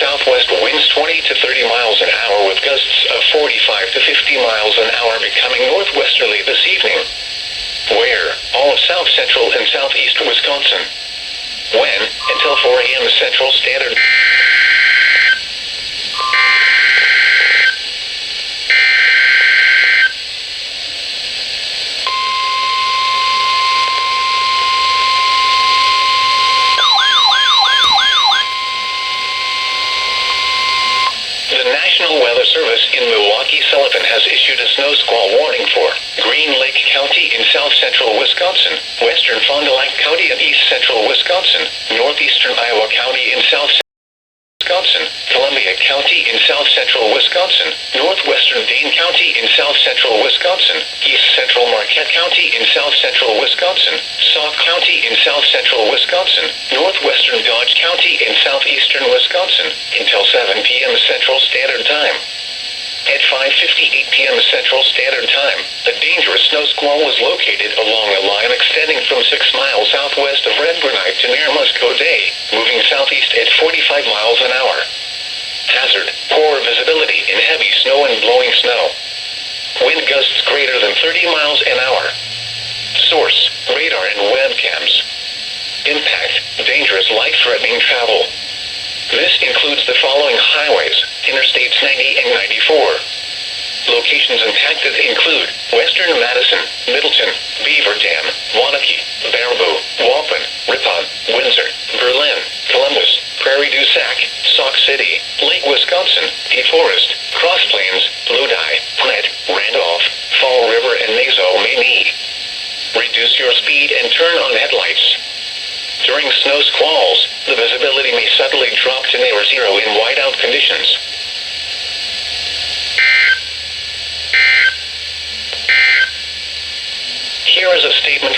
Southwest winds 20 to 30 miles an hour with gusts of 45 to 50 miles an hour becoming northwesterly this evening. Where? All of south central and southeast Wisconsin. When? Until 4 a.m. Central Standard. The National Weather Service in Milwaukee-Sullivan has issued a snow squall warning for Green Lake County in south central Wisconsin, western Fond du Lac County in east central Wisconsin, northeastern Iowa County in south Wisconsin, Columbia County in south central Wisconsin, northwestern Dane County in south central Wisconsin, east central Marquette County in south central Wisconsin, Sauk County in south central Wisconsin, northwestern Dodge County in southeastern Wisconsin, until 7 p.m. Central Standard Time. At 5:58 p.m. Central Standard Time, a dangerous snow squall was located along a line extending from 6 miles southwest of Red Granite to near Musco Day, moving southeast at 45 miles an hour. Hazard: poor visibility in heavy snow and blowing snow. Wind gusts greater than 30 miles an hour. Source: radar and webcams. Impact: dangerous life-threatening travel. This includes the following highways: Interstates 90 and 94. Locations impacted include western Madison, Middleton, Beaver Dam, Waunakee, Baraboo, Waupun, Ripon, Windsor, Berlin, Columbus, Prairie du Sac, Sauk City, Lake Wisconsin, DeForest, Cross Plains, Lodi, Gwinnett, Randolph, Fall River, and Mazo-Maine. Reduce your speed and turn on headlights. During snow squalls, the visibility may suddenly drop to near zero in whiteout conditions. Here is a statement